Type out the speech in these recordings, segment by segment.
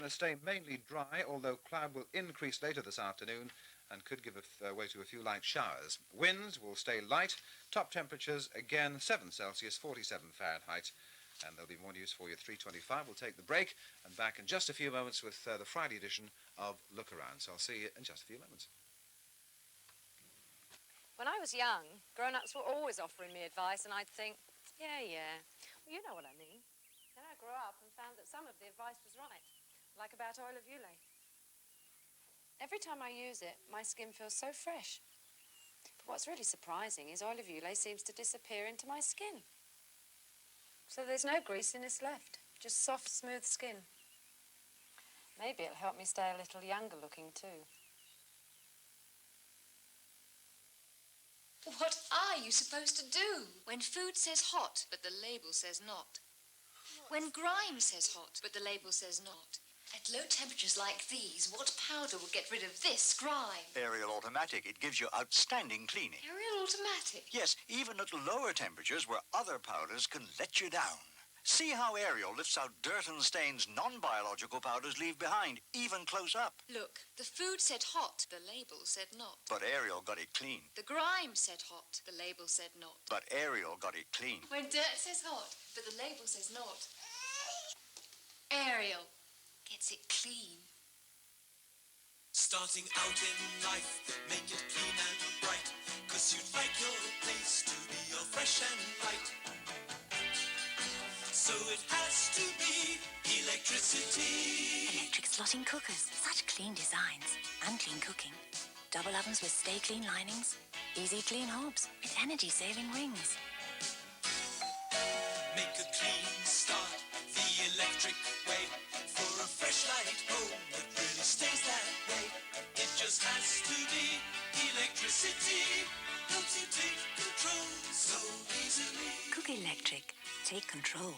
to stay mainly dry, although cloud will increase later this afternoon and could give way to a few light showers. Winds will stay light. Top temperatures, again, 7 Celsius, 47 Fahrenheit. And there'll be more news for you at 3:25. We'll take the break and back in just a few moments with the Friday edition of Lookaround. So I'll see you in just a few moments. When I was young, grown-ups were always offering me advice, and I'd think, yeah, well, you know what I mean. Then I grew up and found that some of the advice was right, like about oil of Ulay. Every time I use it, my skin feels so fresh. But what's really surprising is oil of Ulay seems to disappear into my skin. So there's no greasiness left, just soft, smooth skin. Maybe it'll help me stay a little younger looking too. What are you supposed to do when food says hot, but the label says not? When grime says hot, but the label says not? At low temperatures like these, what powder will get rid of this grime? Ariel Automatic. It gives you outstanding cleaning. Ariel Automatic? Yes, even at lower temperatures where other powders can let you down. See how Ariel lifts out dirt and stains non-biological powders leave behind, even close up. Look, the food said hot, the label said not. But Ariel got it clean. The grime said hot, the label said not. But Ariel got it clean. When dirt says hot, but the label says not. Ariel gets it clean. Starting out in life, make it clean and bright, 'cause you'd like your place to be all fresh and light. So it has to be electricity. Electric slotting cookers, such clean designs and clean cooking. Double ovens with stay clean linings, easy clean hobs with energy saving rings. Make a clean start the electric way, for a fresh light home that really stays that way. It just has to be electricity. Helps you take control so easily. CookElectric, take control.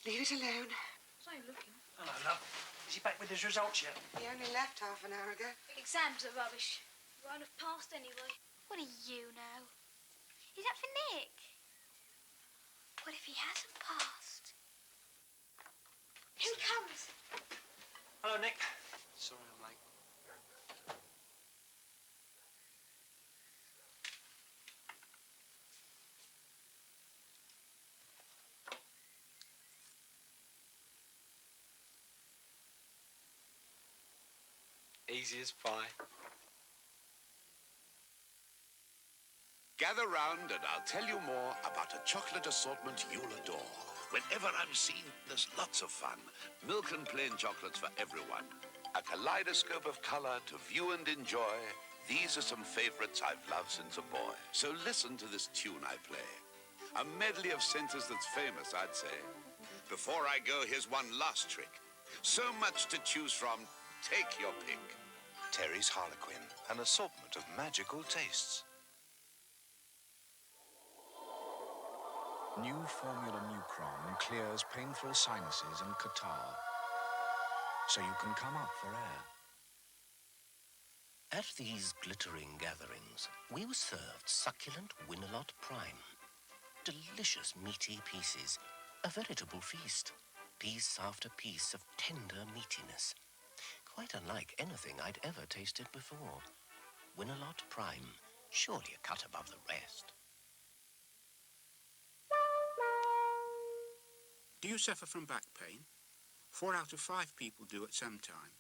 Leave it alone. So looking. Hello, love. Is he back with his results yet? He only left half an hour ago. Exams are rubbish. Won't have passed anyway. What do you know? Is that for Nick? What if he hasn't passed? Here he comes. Hello, Nick. Sorry I'm late. Easy as pie. Gather round and I'll tell you more about a chocolate assortment you'll adore. Whenever I'm seen, there's lots of fun. Milk and plain chocolates for everyone. A kaleidoscope of color to view and enjoy. These are some favorites I've loved since a boy. So listen to this tune I play. A medley of senses that's famous, I'd say. Before I go, here's one last trick. So much to choose from, take your pick. Terry's Harlequin, an assortment of magical tastes. New formula Mu-Cron clears painful sinuses and catarrh, so you can come up for air. At these glittering gatherings, we were served succulent Winalot Prime. Delicious meaty pieces, a veritable feast. Piece after piece of tender meatiness. Quite unlike anything I'd ever tasted before. Winalot Prime, surely a cut above the rest. Do you suffer from back pain? 4 out of 5 people do at some time.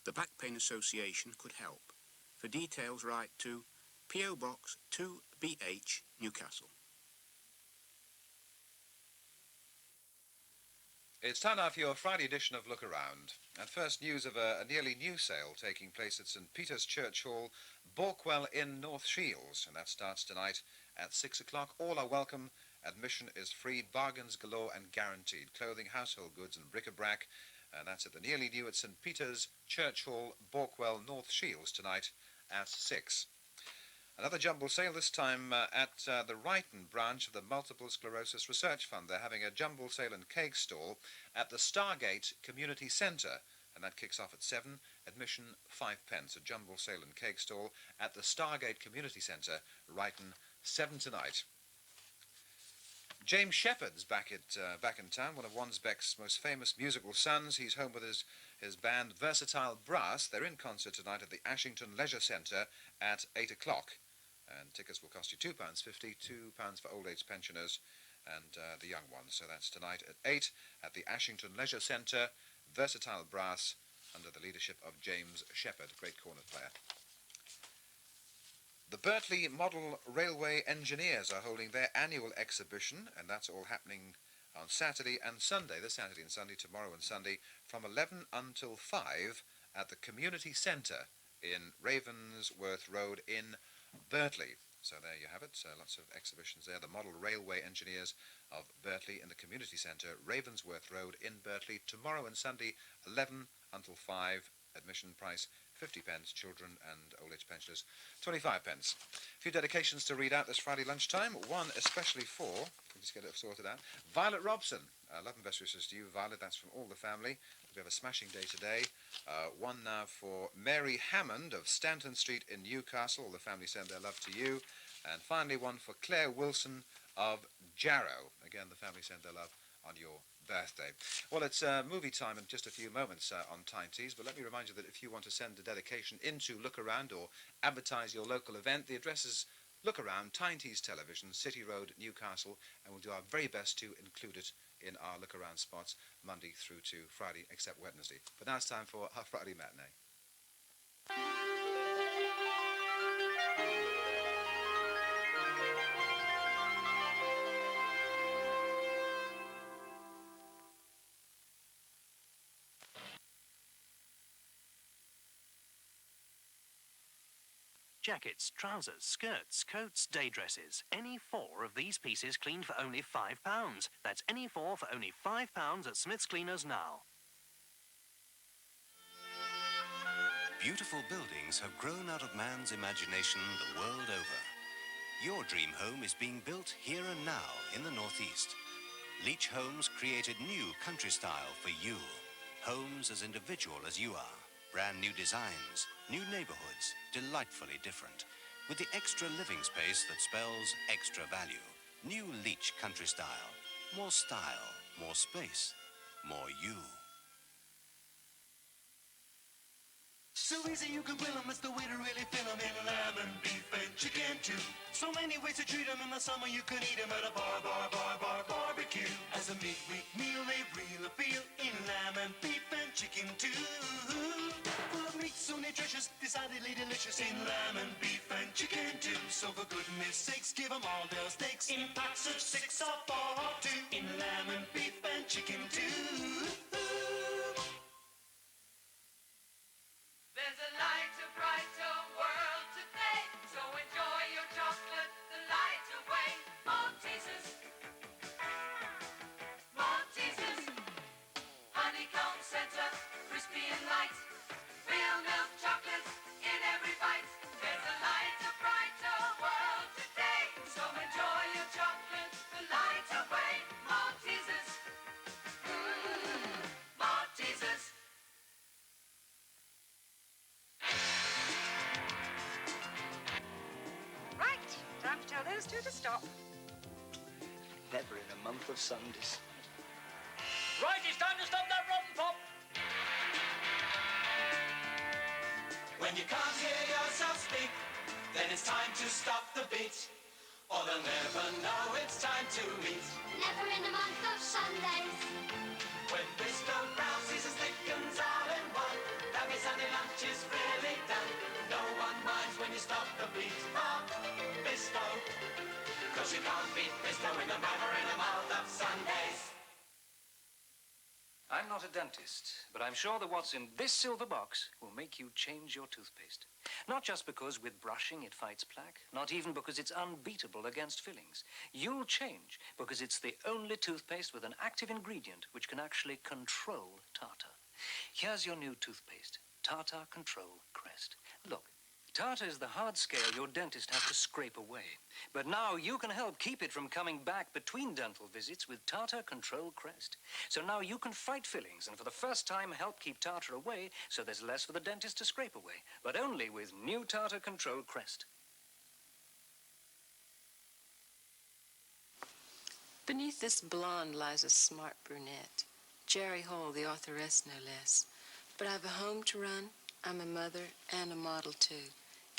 The Back Pain Association could help. For details, write to P.O. Box 2BH, Newcastle. It's time now for your Friday edition of Lookaround. And first news of a nearly new sale taking place at St Peter's Church Hall, Blackwell in North Shields. And that starts tonight at 6 o'clock. All are welcome. Admission is free, bargains galore and guaranteed. Clothing, household goods and bric-a-brac. And that's at the nearly new at St Peter's Church Hall, Blackwell, North Shields tonight at 6. Another jumble sale, this time at the Recital branch of the Multiple Sclerosis Research Fund. They're having a jumble sale and cake stall at the Stargate Community Centre. And that kicks off at 7. Admission 5p. A jumble sale and cake stall at the Stargate Community Centre, Recital, 7 tonight. James Shepherd's back in town, one of Wansbeck's most famous musical sons. He's home with his band Recital Brass. They're in concert tonight at the Ashington Leisure Centre at 8 o'clock. And tickets will cost you £2.50, £2 for old age pensioners and the young ones. So that's tonight at 8 at the Ashington Leisure Centre. Recital Brass under the leadership of James Shepherd, great cornet player. The Birtley Model Railway Engineers are holding their annual exhibition, and that's all happening on Saturday and Sunday, this Saturday and Sunday, tomorrow and Sunday, from 11 until 5 at the Community Centre in Ravensworth Road in Birtley. So there you have it, lots of exhibitions there. The Model Railway Engineers of Birtley in the Community Centre, Ravensworth Road in Birtley, tomorrow and Sunday, 11 until 5, admission price 50 pence, children and old age pensioners 25 pence. A few dedications to read out this Friday lunchtime, one especially for, just get it sorted out, Violet Robson. Love and best wishes to you, Violet, that's from all the family. We have a smashing day today. One now for Mary Hammond of Stanton Street in Newcastle. All the family send their love to you. And finally one for Claire Wilson of Jarrow. Again, the family send their love on your birthday. Well, it's movie time in just a few moments on Tyne Tees, but let me remind you that if you want to send a dedication into Lookaround or advertise your local event, the address is Lookaround, Tyne Tees Television, City Road, Newcastle, and we'll do our very best to include it in our Lookaround spots Monday through to Friday, except Wednesday. But now it's time for our Friday matinee. Jackets, trousers, skirts, coats, day dresses. Any 4 of these pieces cleaned for only £5. That's any 4 for only £5 at Smith's Cleaners now. Beautiful buildings have grown out of man's imagination the world over. Your dream home is being built here and now in the Northeast. Leech Homes created new country style for you. Homes as individual as you are. Brand new designs, new neighborhoods, delightfully different. With the extra living space that spells extra value. New Leech country style. More style, more space, more you. So easy you can grill 'em, it's the way to really fill 'em in lamb and beef and chicken too. So many ways to treat 'em, in the summer you can eat 'em at a barbecue. As a midweek meal they really appeal in lamb and beef and chicken too. Full of meat so nutritious, decidedly delicious in lamb and beef and chicken too. So for goodness sakes give 'em all their steaks in packs of 6 or 4 or 2 in lamb and beef and chicken too. There's a lighter, brighter world today, so enjoy your chocolate the lighter way. Maltesers, Maltesers, honeycomb center, crispy and light, real milk chocolate in every bite. There's a lighter, brighter world today, so enjoy your chocolate the lighter way. Maltesers, Maltesers. Right, time to tell those two to stop. Never in a month of Sundays. Right, it's time to stop that rotten pop. When you can't hear yourself speak, then it's time to stop the beat, or they'll never know it's time to eat. Never in a month of Sundays. When Bisto browses and thickens all in one, that means Sunday lunch is really done. No one minds when you stop the beat for Bisto, 'cause you can't beat Bisto in the manner in a month of Sundays. I'm not a dentist, but I'm sure that what's in this silver box will make you change your toothpaste. Not just because with brushing it fights plaque, not even because it's unbeatable against fillings. You'll change because it's the only toothpaste with an active ingredient which can actually control tartar. Here's your new toothpaste, Tartar Control Crest. Look, tartar is the hard scale your dentist has to scrape away. But now you can help keep it from coming back between dental visits with Tartar Control Crest. So now you can fight fillings and for the first time help keep tartar away so there's less for the dentist to scrape away. But only with new Tartar Control Crest. Beneath this blonde lies a smart brunette. Jerry Hall, the authoress, no less. But I've a home to run, I'm a mother, and a model, too.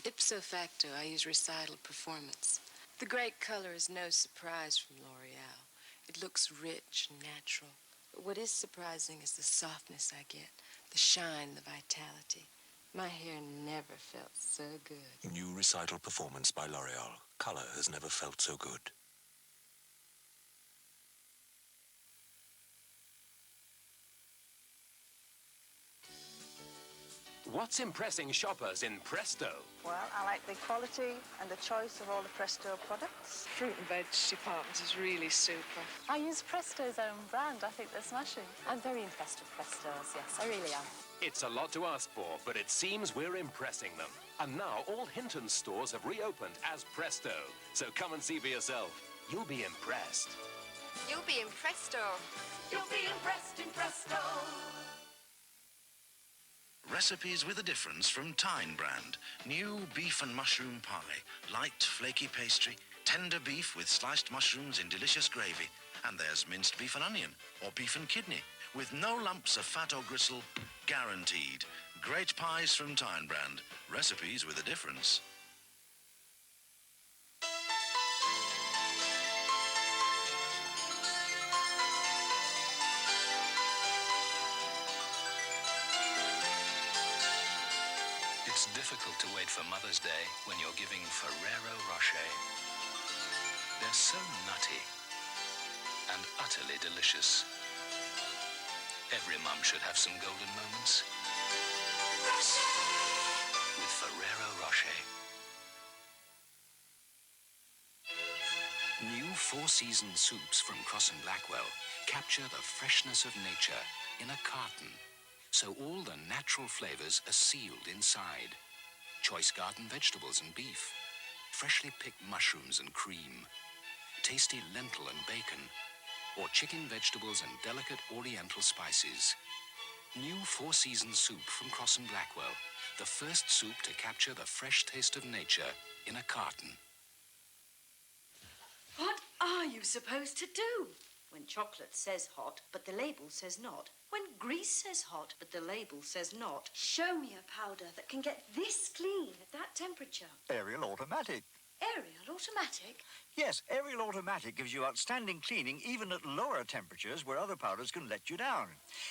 Ipso facto, I use Recital performance. The great color is no surprise from L'Oreal. It looks rich and natural. But what is surprising is the softness I get, the shine, the vitality. My hair never felt so good. New Recital performance by L'Oreal. Color has never felt so good. What's impressing shoppers in Presto? Well, I like the quality and the choice of all the Presto products. Fruit and veg department is really super. I use Presto's own brand. I think they're smashing. I'm very impressed with Presto's, yes, I really am. It's a lot to ask for, but it seems we're impressing them. And now all Hinton's stores have reopened as Presto. So come and see for yourself. You'll be impressed. You'll be in Presto. You'll be impressed in Presto. Recipes with a difference from Tyne Brand. New beef and mushroom pie. Light, flaky pastry. Tender beef with sliced mushrooms in delicious gravy. And there's minced beef and onion, or beef and kidney, with no lumps of fat or gristle, guaranteed. Great pies from Tyne Brand. Recipes with a difference. It's difficult to wait for Mother's Day when you're giving Ferrero Rocher. They're so nutty and utterly delicious. Every mum should have some golden moments with Ferrero Rocher. New four-season soups from Crosse and Blackwell capture the freshness of nature in a carton, so all the natural flavors are sealed inside. Choice garden vegetables and beef, freshly picked mushrooms and cream, tasty lentil and bacon, or chicken vegetables and delicate oriental spices. New four-season soup from Crosse and Blackwell, the first soup to capture the fresh taste of nature in a carton. What are you supposed to do? When chocolate says hot, but the label says not. When grease says hot, but the label says not. Show me a powder that can get this clean at that temperature. Ariel Automatic. Ariel Automatic? Yes, Ariel Automatic gives you outstanding cleaning even at lower temperatures where other powders can let you down.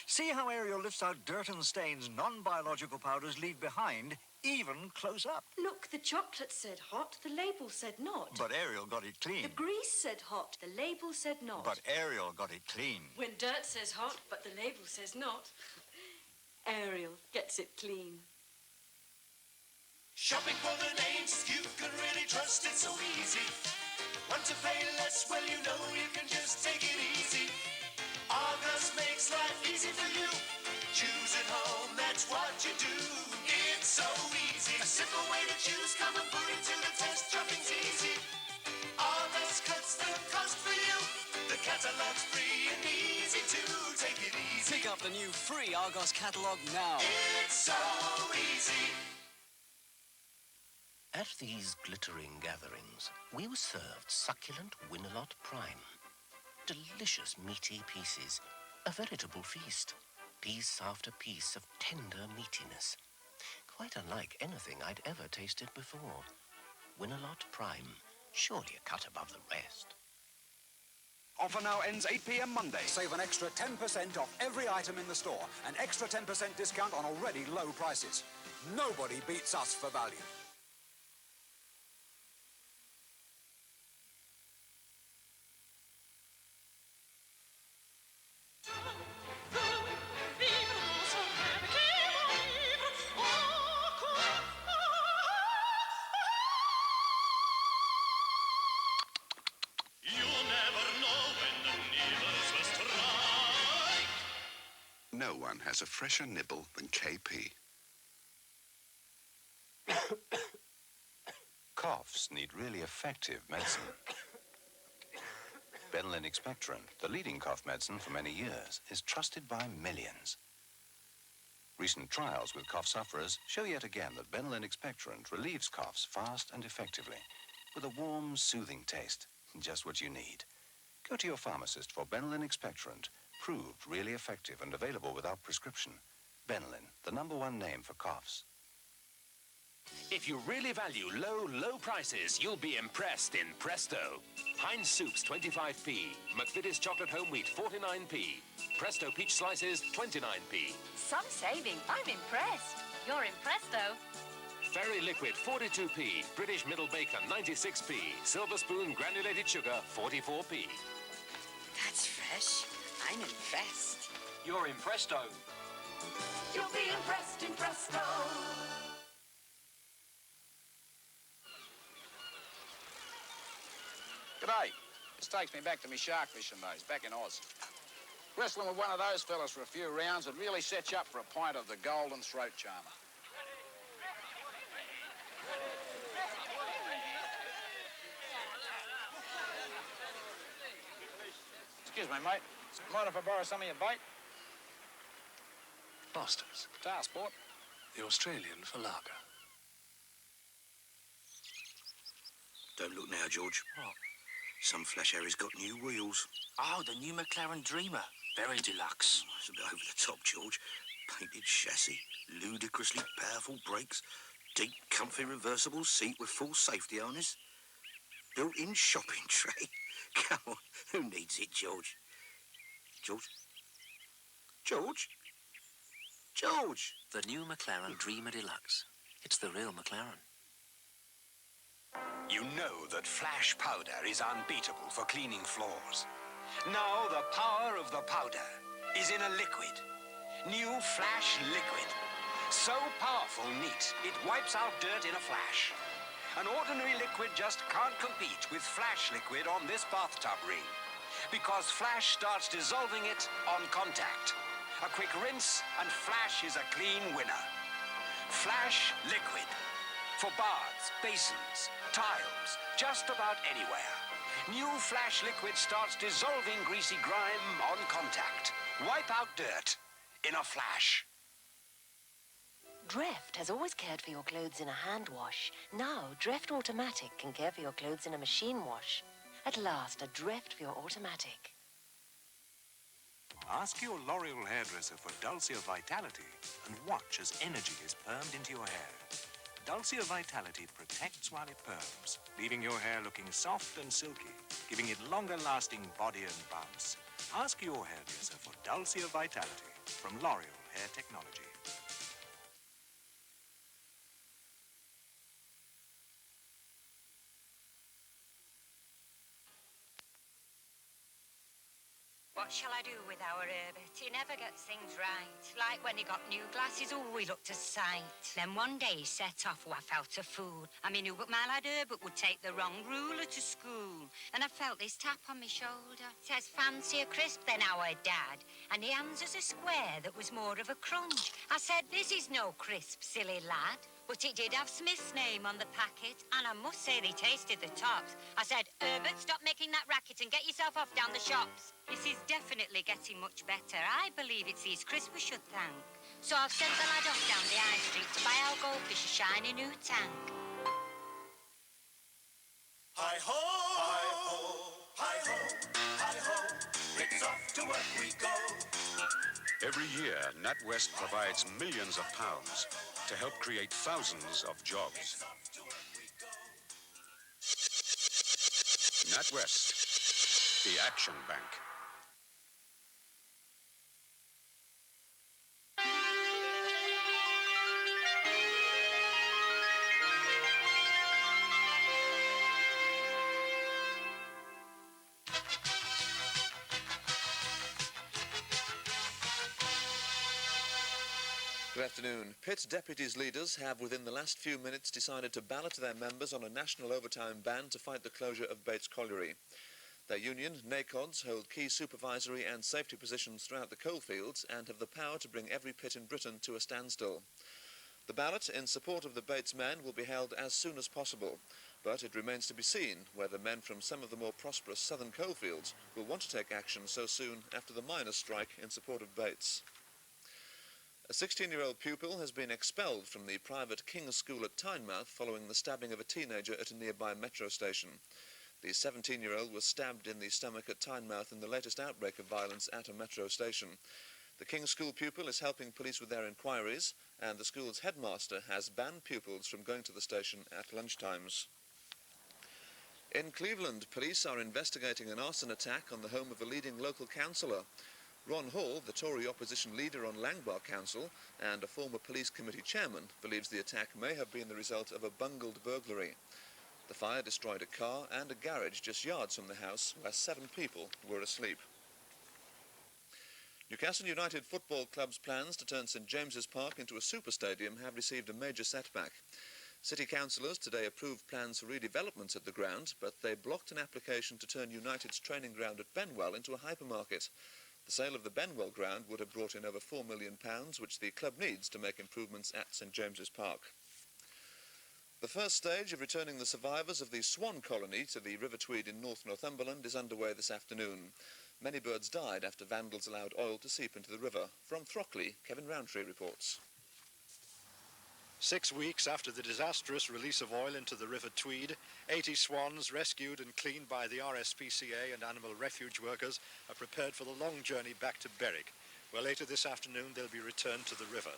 See how Ariel lifts out dirt and stains non-biological powders leave behind, even close up. Look, the chocolate said hot, the label said not. But Ariel got it clean. The grease said hot, the label said not. But Ariel got it clean. When dirt says hot, but the label says not, Ariel gets it clean. Shopping for the names you can really trust, it's so easy. Want to pay less? Well, you know you can just take it easy. Argos makes life easy for you. Choose at home, that's what you do. It's so easy. A simple way to choose, come and put it to the test. Shopping's easy. Argos cuts the cost for you. The catalog's free and easy to take it easy. Pick up the new free Argos catalogue now. It's so easy. At these glittering gatherings, we were served succulent Winalot Prime. Delicious meaty pieces, a veritable feast. Piece after piece of tender meatiness. Quite unlike anything I'd ever tasted before. Winalot Prime, surely a cut above the rest. Offer now ends 8 p.m. Monday. Save an extra 10% off every item in the store. An extra 10% discount on already low prices. Nobody beats us for value. No one has a fresher nibble than KP. Coughs need really effective medicine. Benylin Expectorant, the leading cough medicine for many years, is trusted by millions. Recent trials with cough sufferers show yet again that Benylin Expectorant relieves coughs fast and effectively, with a warm, soothing taste, just what you need. Go to your pharmacist for Benylin expectorant, proved really effective and available without prescription. Benylin, the #1 name for coughs. If you really value low prices, you'll be impressed in Presto. Heinz soups, 25p. McVitie's chocolate whole wheat, 49p. Presto peach slices, 29p. Some saving. I'm impressed. You're impressed, though. Ferry liquid, 42p. British middle bacon, 96p. Silver spoon granulated sugar, 44p. That's fresh. I'm impressed. You're in Presto. You'll be impressed in Presto. G'day. This takes me back to me shark fishing days, back in Oz. Wrestling with one of those fellas for a few rounds would really set you up for a pint of the golden throat charmer. Excuse me, mate. Mind if I borrow some of your bait? Masters. Tail sport. The Australian for lager. Don't look now, George. What? Some flash Harry's got new wheels. Oh, the new Maclaren Dreamer. Very deluxe. It's a bit over the top, George. Painted chassis, ludicrously powerful brakes, deep, comfy reversible seat with full safety harness. Built-in shopping tray. Come on, who needs it, George? George? George? George! The new Maclaren Dreamer Deluxe. It's the real Maclaren. You know that Flash powder is unbeatable for cleaning floors. Now the power of the powder is in a liquid. New Flash Liquid. So powerful, neat, it wipes out dirt in a flash. An ordinary liquid just can't compete with Flash Liquid on this bathtub ring. Because Flash starts dissolving it on contact. A quick rinse and Flash is a clean winner. Flash Liquid. For baths, basins, tiles, just about anywhere. New Flash Liquid starts dissolving greasy grime on contact. Wipe out dirt in a flash. Dreft has always cared for your clothes in a hand wash. Now, Dreft Automatic can care for your clothes in a machine wash. At last, a Dreft for your automatic. Ask your L'Oreal hairdresser for Dulcia Vitality and watch as energy is permed into your hair. Dulcia Vitality protects while it perms, leaving your hair looking soft and silky, giving it longer-lasting body and bounce. Ask your hairdresser for Dulcia Vitality from L'Oreal Hair Technology. What shall I do with our Herbert? He never gets things right. Like when he got new glasses, oh, he looked a sight. Then one day he set off, oh, I felt a fool. I mean, who but my lad Herbert would take the wrong ruler to school? And I felt this tap on my shoulder. Says, fancy a crisp, then our dad. And he hands us a square that was more of a crunch. I said, this is no crisp, silly lad. But it did have Smith's name on the packet, and I must say they tasted the tops. I said, Herbert, stop making that racket and get yourself off down the shops. This is definitely getting much better. I believe it's these crisps we should thank. So I've sent the lad off down the high street to buy our goldfish a shiny new tank. Hi-ho! Hi-ho! Hi-ho! Hi-ho! It's off to work we go. Every year, NatWest provides millions of pounds to help create thousands of jobs. NatWest, the Action Bank. Good afternoon. Pitt Deputies leaders have within the last few minutes decided to ballot their members on a national overtime ban to fight the closure of Bates Colliery. Their union, NACODS, hold key supervisory and safety positions throughout the coalfields and have the power to bring every pit in Britain to a standstill. The ballot in support of the Bates men will be held as soon as possible, but it remains to be seen whether men from some of the more prosperous southern coalfields will want to take action so soon after the miners' strike in support of Bates. A 16-year-old pupil has been expelled from the private King's School at Tynemouth following the stabbing of a teenager at a nearby metro station. The 17-year-old was stabbed in the stomach at Tynemouth in the latest outbreak of violence at a metro station. The King's School pupil is helping police with their inquiries, and the school's headmaster has banned pupils from going to the station at lunchtimes. In Cleveland, police are investigating an arson attack on the home of a leading local councillor. Ron Hall, the Tory opposition leader on Langbar Council and a former police committee chairman, believes the attack may have been the result of a bungled burglary. The fire destroyed a car and a garage just yards from the house where 7 people were asleep. Newcastle United Football Club's plans to turn St James's Park into a super stadium have received a major setback. City councillors today approved plans for redevelopments at the ground, but they blocked an application to turn United's training ground at Benwell into a hypermarket. The sale of the Benwell ground would have brought in over £4 million, which the club needs to make improvements at St James's Park. The first stage of returning the survivors of the swan colony to the River Tweed in North Northumberland is underway this afternoon. Many birds died after vandals allowed oil to seep into the river. From Throckley, Kevin Roundtree reports. 6 weeks after the disastrous release of oil into the River Tweed, 80 swans rescued and cleaned by the RSPCA and animal refuge workers are prepared for the long journey back to Berwick, where later this afternoon they'll be returned to the river.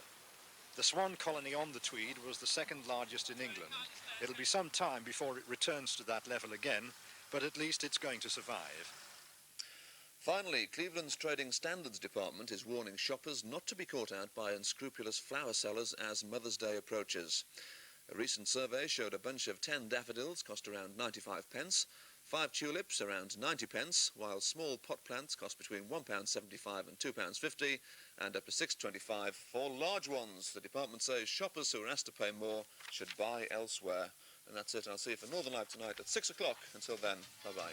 The swan colony on the Tweed was the second largest in England. It'll be some time before it returns to that level again, but at least it's going to survive. Finally, Cleveland's Trading Standards Department is warning shoppers not to be caught out by unscrupulous flower sellers as Mother's Day approaches. A recent survey showed a bunch of 10 daffodils cost around 95 pence, 5 tulips around 90 pence, while small pot plants cost between £1.75 and £2.50 and up to £6.25 for large ones. The department says shoppers who are asked to pay more should buy elsewhere. And that's it. I'll see you for Northern Live tonight at 6 o'clock. Until then, bye-bye.